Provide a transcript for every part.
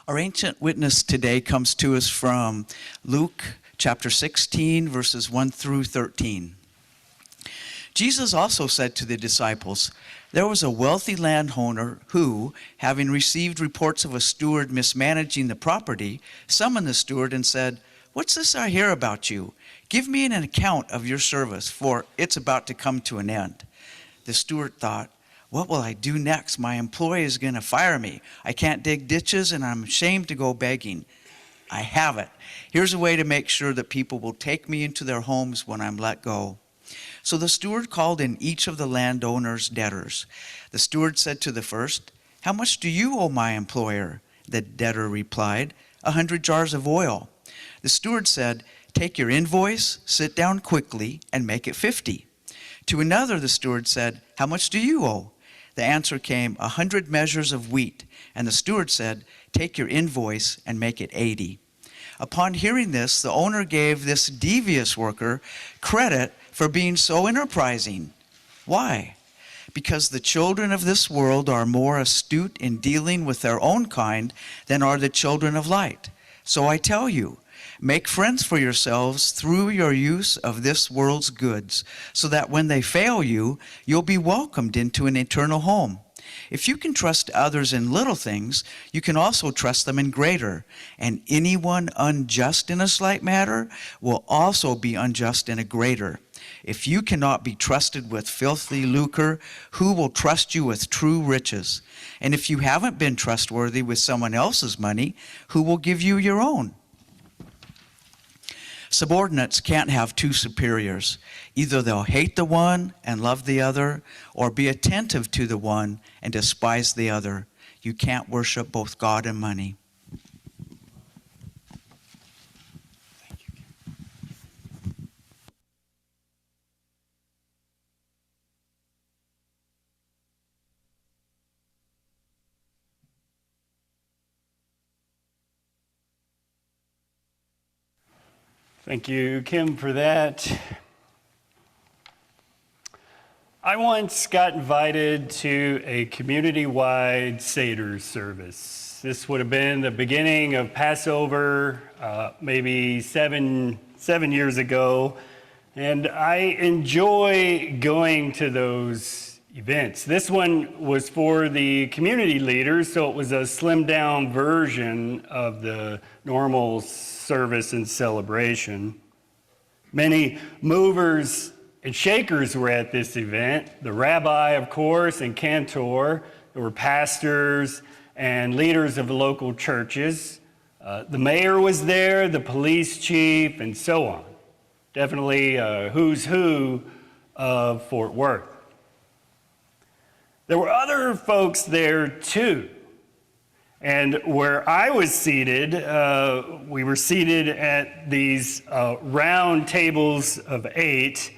Our ancient witness today comes to us from Luke chapter 16, verses 1 through 13. Jesus also said to the disciples, "There was a wealthy landowner who, having received reports of a steward mismanaging the property, summoned the steward and said, 'What's this I hear about you? Give me an account of your service, for it's about to come to an end.' The steward thought, 'What will I do next? My employee is going to fire me. I can't dig ditches and I'm ashamed to go begging. I have it. Here's a way to make sure that people will take me into their homes when I'm let go.' So the steward called in each of the landowner's debtors. The steward said to the first, 'How much do you owe my employer?' The debtor replied, 100 jars of oil.' The steward said, 'Take your invoice, sit down quickly, and make it 50. To another the steward said, 'How much do you owe?' The answer came, 100 measures of wheat. And the steward said, 'Take your invoice and make it 80. Upon hearing this, the owner gave this devious worker credit for being so enterprising. Why? Because the children of this world are more astute in dealing with their own kind than are the children of light. So I tell you, make friends for yourselves through your use of this world's goods, so that when they fail you, you'll be welcomed into an eternal home. If you can trust others in little things, you can also trust them in greater. And anyone unjust in a slight matter will also be unjust in a greater. If you cannot be trusted with filthy lucre, who will trust you with true riches? And if you haven't been trustworthy with someone else's money, who will give you your own? Subordinates can't have two superiors. Either they'll hate the one and love the other, or be attentive to the one and despise the other. You can't worship both God and money." Thank you, Kym, for that. I once got invited to a community-wide Seder service. This would have been the beginning of Passover, maybe seven years ago, and I enjoy going to those events. This one was for the community leaders, so it was a slimmed-down version of the normal service and celebration. Many movers and shakers were at this event. The rabbi, of course, and cantor. There were pastors and leaders of the local churches. The mayor was there, the police chief, and so on. Definitely a who's who of Fort Worth. There were other folks there too. And where I was seated, we were seated at these round tables of 8,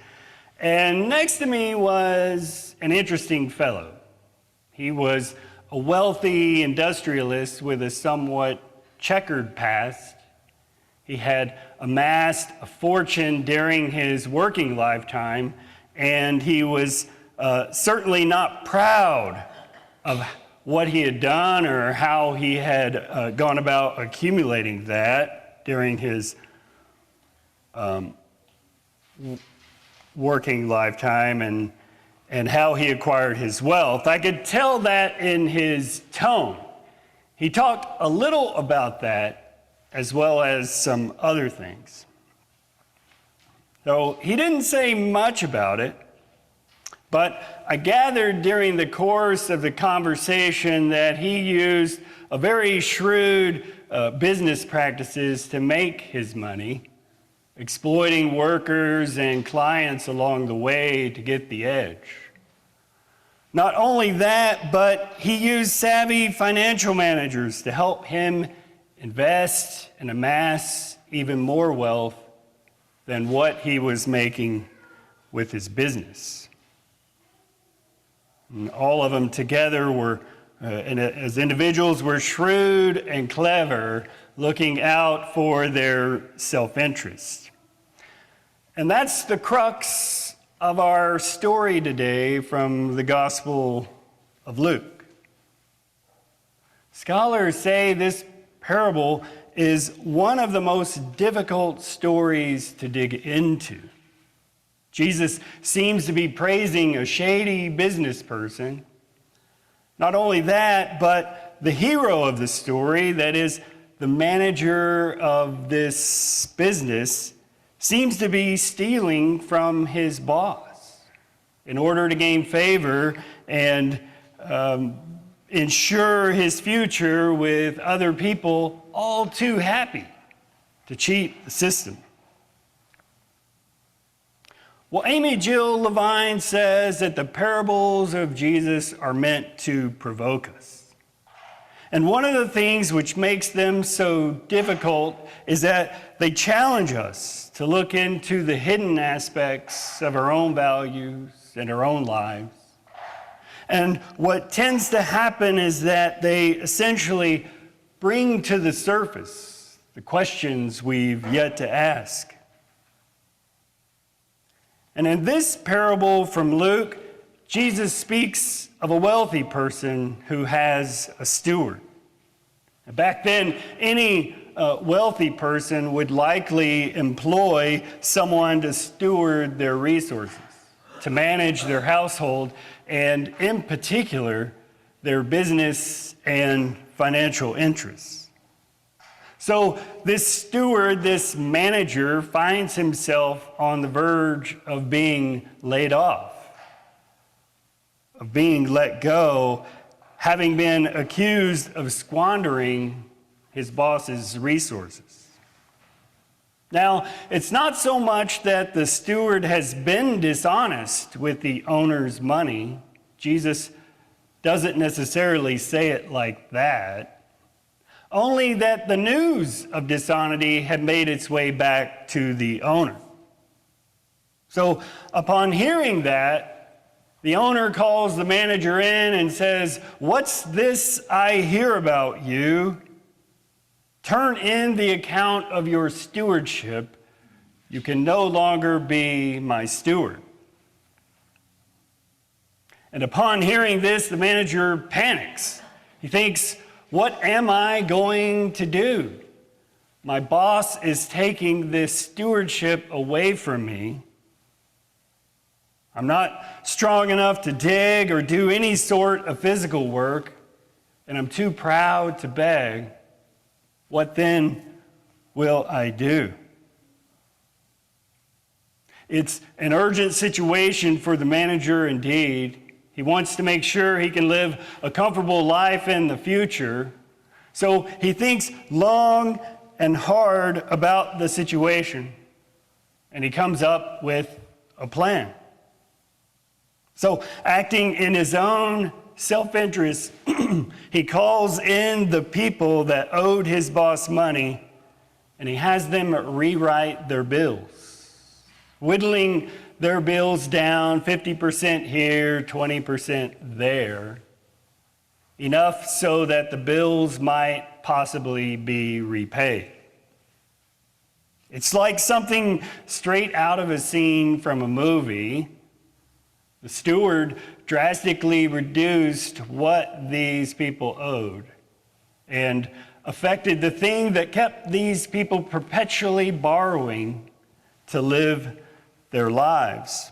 and next to me was an interesting fellow. He was a wealthy industrialist with a somewhat checkered past. He had amassed a fortune during his working lifetime, and he was certainly not proud of what he had done or how he had gone about accumulating that during his working lifetime and how he acquired his wealth. I could tell that in his tone. He talked a little about that as well as some other things. So he didn't say much about it, but I gathered during the course of the conversation that he used a very shrewd business practices to make his money, exploiting workers and clients along the way to get the edge. Not only that, but he used savvy financial managers to help him invest and amass even more wealth than what he was making with his business. And all of them together were, as individuals, were shrewd and clever, looking out for their self-interest. And that's the crux of our story today from the Gospel of Luke. Scholars say this parable is one of the most difficult stories to dig into. Jesus seems to be praising a shady business person. Not only that, but the hero of the story, that is, the manager of this business, seems to be stealing from his boss in order to gain favor and ensure his future with other people all too happy to cheat the system. Well, Amy Jill Levine says that the parables of Jesus are meant to provoke us. And one of the things which makes them so difficult is that they challenge us to look into the hidden aspects of our own values and our own lives. And what tends to happen is that they essentially bring to the surface the questions we've yet to ask. And in this parable from Luke, Jesus speaks of a wealthy person who has a steward. Back then, any wealthy person would likely employ someone to steward their resources, to manage their household, and in particular, their business and financial interests. So this steward, this manager, finds himself on the verge of being laid off, of being let go, having been accused of squandering his boss's resources. Now, it's not so much that the steward has been dishonest with the owner's money. Jesus doesn't necessarily say it like that. Only that the news of dishonesty had made its way back to the owner. So upon hearing that, the owner calls the manager in and says, "What's this I hear about you? Turn in the account of your stewardship. You can no longer be my steward." And upon hearing this, the manager panics. He thinks, "What am I going to do? My boss is taking this stewardship away from me. I'm not strong enough to dig or do any sort of physical work, and I'm too proud to beg. What then will I do?" It's an urgent situation for the manager indeed. He wants to make sure he can live a comfortable life in the future. So he thinks long and hard about the situation, and he comes up with a plan. So acting in his own self-interest, he calls in the people that owed his boss money, and he has them rewrite their bills, whittling their bills down 50% here, 20% there, enough so that the bills might possibly be repaid. It's like something straight out of a scene from a movie. The steward drastically reduced what these people owed and affected the thing that kept these people perpetually borrowing to live their lives.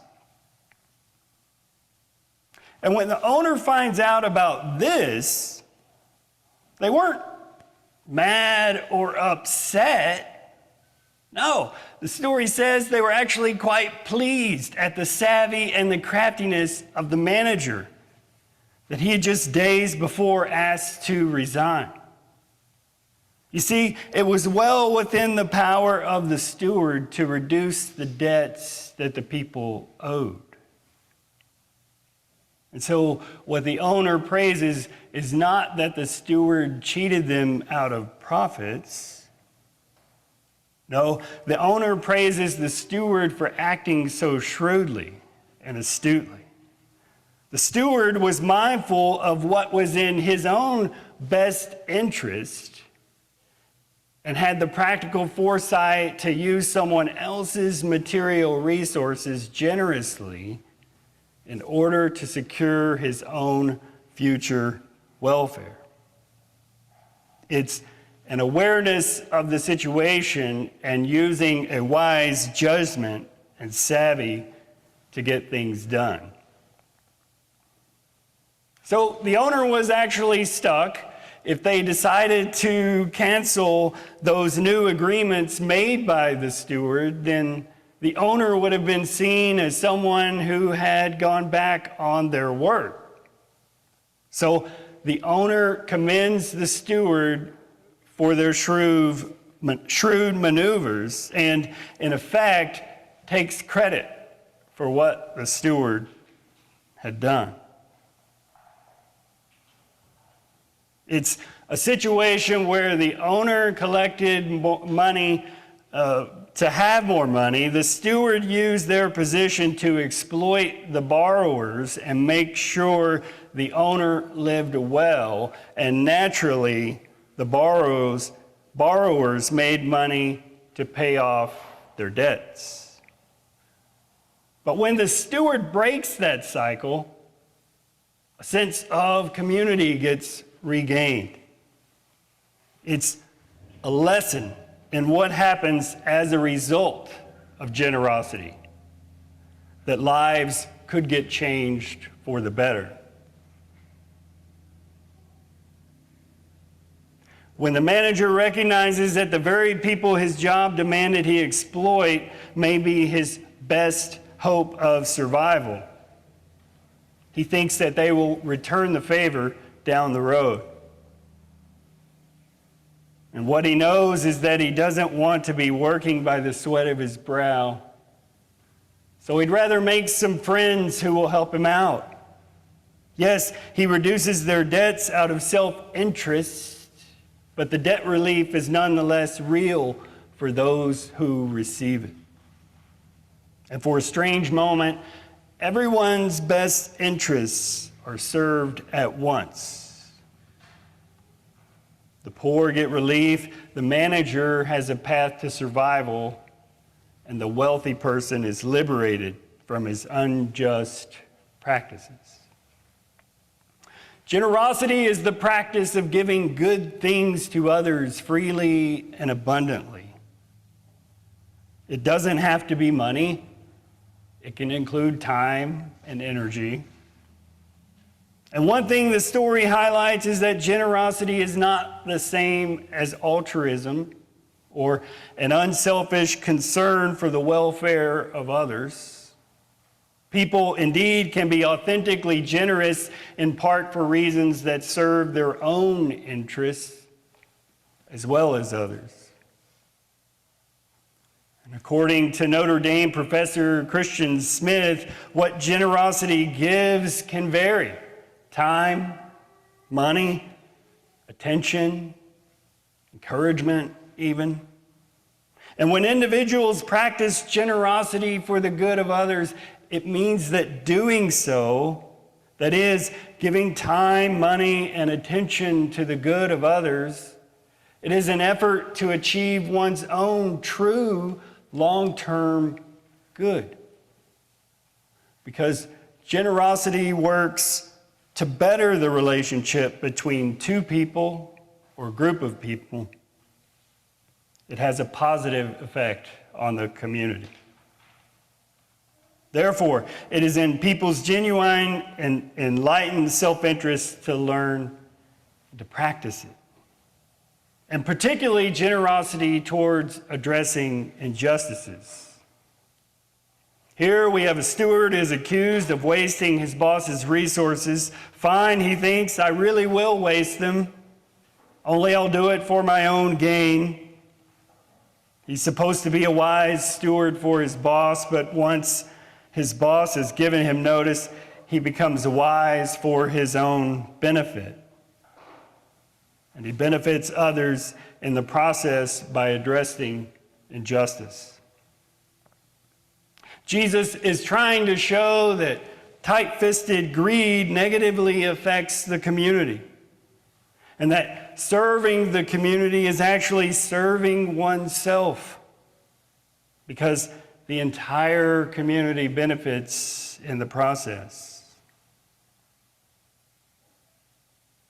And when the owner finds out about this, they weren't mad or upset. No, the story says they were actually quite pleased at the savvy and the craftiness of the manager that he had just days before asked to resign. You see, it was well within the power of the steward to reduce the debts that the people owed. And so what the owner praises is not that the steward cheated them out of profits. No, the owner praises the steward for acting so shrewdly and astutely. The steward was mindful of what was in his own best interest and had the practical foresight to use someone else's material resources generously in order to secure his own future welfare. It's an awareness of the situation, and using a wise judgment and savvy to get things done. So the owner was actually stuck. If they decided to cancel those new agreements made by the steward, then the owner would have been seen as someone who had gone back on their word. So the owner commends the steward for their shrewd maneuvers and, in effect, takes credit for what the steward had done. It's a situation where the owner collected money to have more money. The steward used their position to exploit the borrowers and make sure the owner lived well, and naturally, the borrowers made money to pay off their debts. But when the steward breaks that cycle, a sense of community gets regained. It's a lesson in what happens as a result of generosity, that lives could get changed for the better. When the manager recognizes that the very people his job demanded he exploit may be his best hope of survival, he thinks that they will return the favor down the road. And what he knows is that he doesn't want to be working by the sweat of his brow. So he'd rather make some friends who will help him out. Yes, he reduces their debts out of self-interest, but the debt relief is nonetheless real for those who receive it. And for a strange moment, everyone's best interests are served at once. The poor get relief, the manager has a path to survival, and the wealthy person is liberated from his unjust practices. Generosity is the practice of giving good things to others freely and abundantly. It doesn't have to be money. It can include time and energy. And one thing the story highlights is that generosity is not the same as altruism or an unselfish concern for the welfare of others. People indeed can be authentically generous in part for reasons that serve their own interests as well as others. And according to Notre Dame professor Christian Smith, what generosity gives can vary. Time, money, attention, encouragement even. And when individuals practice generosity for the good of others, it means that doing so, that is, giving time, money, and attention to the good of others, it is an effort to achieve one's own true long-term good. Because generosity works to better the relationship between two people or a group of people. It has a positive effect on the community. Therefore, it is in people's genuine and enlightened self-interest to learn to practice it. And particularly generosity towards addressing injustices. Here we have a steward who is accused of wasting his boss's resources. Fine, he thinks, I really will waste them. Only I'll do it for my own gain. He's supposed to be a wise steward for his boss, but once his boss has given him notice, he becomes wise for his own benefit. And he benefits others in the process by addressing injustice. Jesus is trying to show that tight-fisted greed negatively affects the community, and that serving the community is actually serving oneself, because the entire community benefits in the process.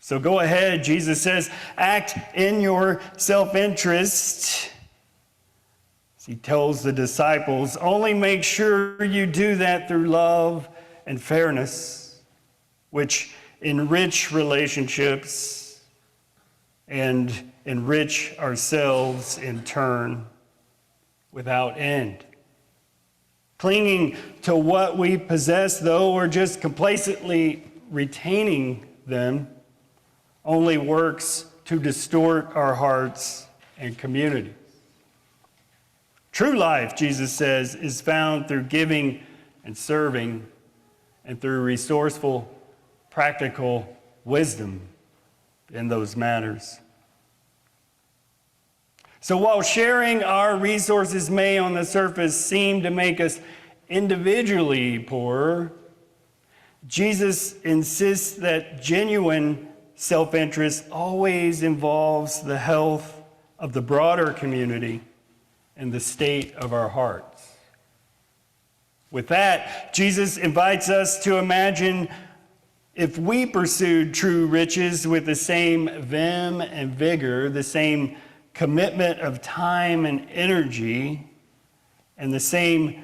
So go ahead, Jesus says, act in your self-interest. He tells the disciples, only make sure you do that through love and fairness, which enrich relationships and enrich ourselves in turn without end. Clinging to what we possess, though, or just complacently retaining them, only works to distort our hearts and community. True life, Jesus says, is found through giving and serving and through resourceful, practical wisdom in those matters. So while sharing our resources may on the surface seem to make us individually poorer, Jesus insists that genuine self-interest always involves the health of the broader community and the state of our hearts. With that, Jesus invites us to imagine if we pursued true riches with the same vim and vigor, the same commitment of time and energy, and the same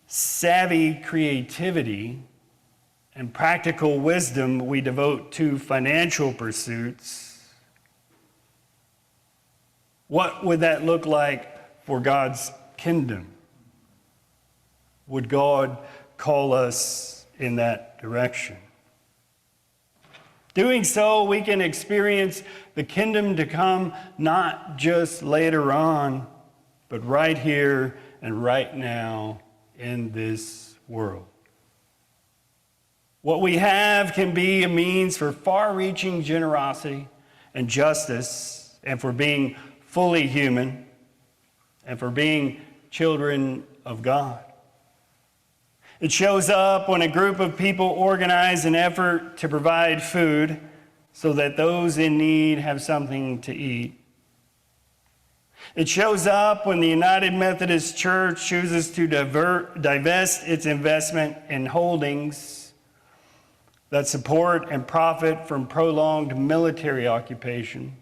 savvy creativity and practical wisdom we devote to financial pursuits, what would that look like for God's kingdom? Would God call us in that direction? Doing so, we can experience the kingdom to come not just later on, but right here and right now in this world. What we have can be a means for far-reaching generosity and justice, and for being fully human, and for being children of God. It shows up when a group of people organize an effort to provide food so that those in need have something to eat. It shows up when the United Methodist Church chooses to divest its investment in holdings that support and profit from prolonged military occupation,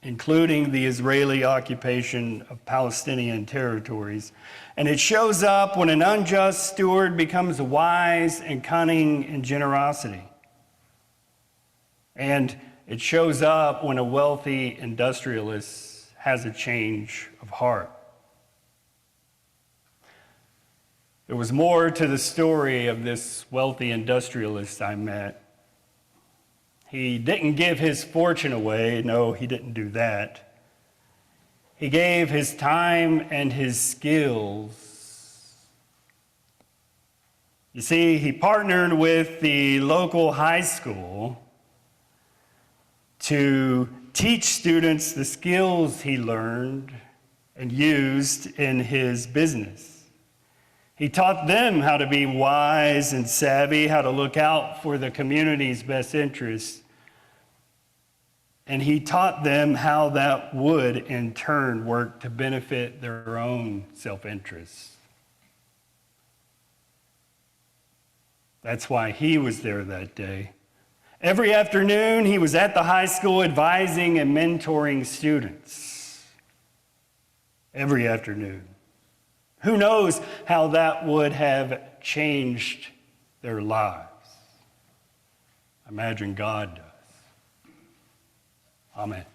including the Israeli occupation of Palestinian territories. And it shows up when an unjust steward becomes wise and cunning in generosity. And it shows up when a wealthy industrialist has a change of heart. There was more to the story of this wealthy industrialist I met. He didn't give his fortune away. No, he didn't do that. He gave his time and his skills. You see, he partnered with the local high school to teach students the skills he learned and used in his business. He taught them how to be wise and savvy, how to look out for the community's best interests. And he taught them how that would, in turn, work to benefit their own self-interest. That's why he was there that day. Every afternoon, he was at the high school advising and mentoring students. Every afternoon. Who knows how that would have changed their lives? I imagine God does. Amen.